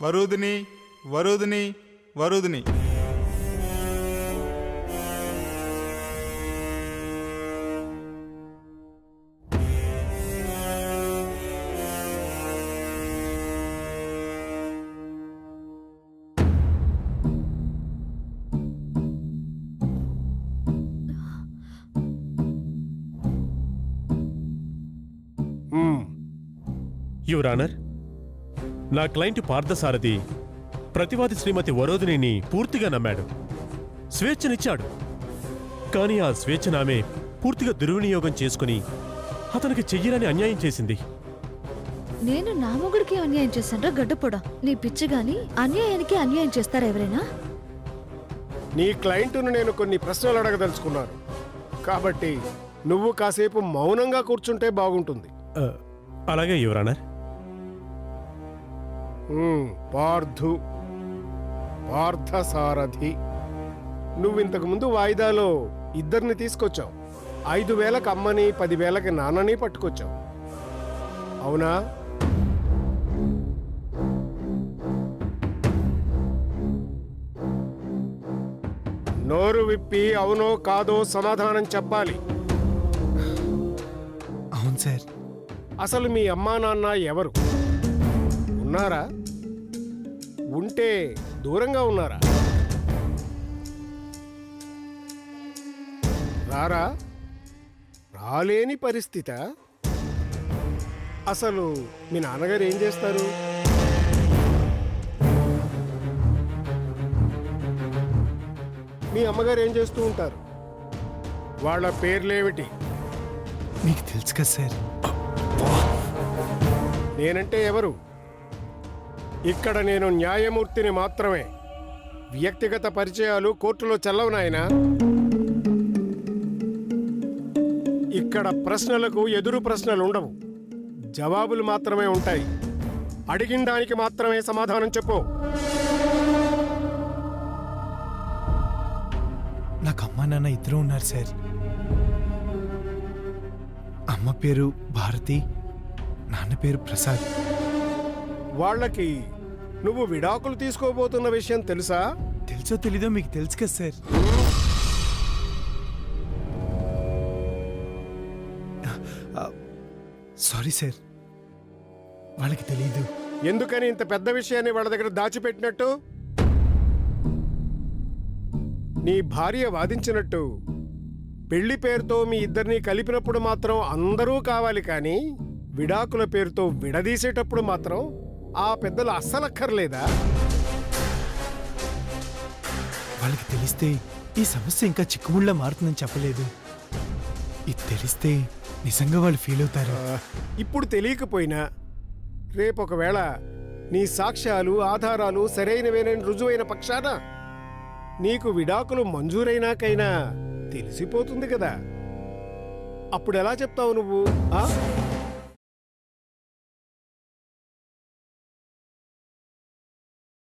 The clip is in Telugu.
Varudhini Varudini Varudini. Your honour, నా క్లయింట్ పార్థసారథి ప్రతివాది శ్రీమతి వరోధినిని పూర్తిగా నమ్మాడు, స్వేచ్ఛనిచ్చాడు. కానీ ఆ స్వేచ్ఛను ఆమె పూర్తిగా దుర్వినియోగం చేసుకుని అతనికి చెయ్యరని అన్యాయం చేసింది. నేను నా మొగుడికి అన్యాయం చేశాను గడ్డపొడ. నీ పిచ్చి గాని అన్యాయానికి అన్యాయం చేస్తారా ఎవరైనా? నీ క్లయింట్ను నేను కొన్ని ప్రశ్నలు అడగదలుచుకున్నాను, కాబట్టి నువ్వు కాసేపు మౌనంగా కూర్చుంటే బాగుంటుంది. అలాగే యువర్ ఆనర్. పార్థసారథి, నువ్వింతకు ముందు వాయిదాలో ఇద్దరిని తీసుకొచ్చావు. 5,000కి అమ్మని 10,000కి నాన్నని పట్టుకొచ్చావు, అవునా? నోరు విప్పి అవునో కాదో సమాధానం చెప్పాలి. అవును సార్. అసలు మీ అమ్మా నాన్న ఎవరు? ఉన్నారా? ఉంటే దూరంగా ఉన్నారా? రారా? రాలేని పరిస్థితా? అసలు మీ నాన్నగారు ఏం చేస్తారు? మీ అమ్మగారు ఏం చేస్తూ ఉంటారు? వాళ్ళ పేర్లేమిటి? మీకు తెలుసు కదా సార్. నేనంటే ఎవరు? ఇక్కడ నేను న్యాయమూర్తిని మాత్రమే. వ్యక్తిగత పరిచయాలు కోర్టులో చెల్లవు నాయనా. ఇక్కడ ప్రశ్నలకు ఎదురు ప్రశ్నలు ఉండవు, జవాబులు మాత్రమే ఉంటాయి. అడిగిన దానికి మాత్రమే సమాధానం చెప్పు. నాకు అమ్మ నాన్న ఇద్దరు ఉన్నారు సార్. అమ్మ పేరు భారతి, నాన్న పేరు ప్రసాద్. వాళ్ళకి నువ్వు విడాకులు తీసుకోబోతున్న విషయం తెలుసా? తెలుసో తెలీదో మీకు తెలుసు కదా సార్. సారీ సార్, వాళ్ళకి తెలీదు. ఎందుకని ఇంత పెద్ద విషయాన్ని వాళ్ళ దగ్గర దాచిపెట్టినట్టు? నీ భార్య వాదించినట్టు పెళ్లి పేరుతో మీ ఇద్దరిని కలిపినప్పుడు మాత్రం అందరూ కావాలి, కానీ విడాకుల పేరుతో విడదీసేటప్పుడు మాత్రం ఆ పెద్దలు అస్సలక్కర్లేదా? వాళ్ళకి తెలిస్తే ఈ సమస్య ఇంకా చిక్కుముళ్ళ మారుతుందని చెప్పలేదు. ఇది తెలిస్తే నిజంగా వాళ్ళు ఫీల్ అవుతారు. ఇప్పుడు తెలియకపోయినా రేపు ఒకవేళ నీ సాక్ష్యాలు ఆధారాలు సరైనవేనని రుజువైన పక్షాన నీకు విడాకులు మంజూరైనాకైనా తెలిసిపోతుంది కదా. అప్పుడు ఎలా చెప్తావు నువ్వు?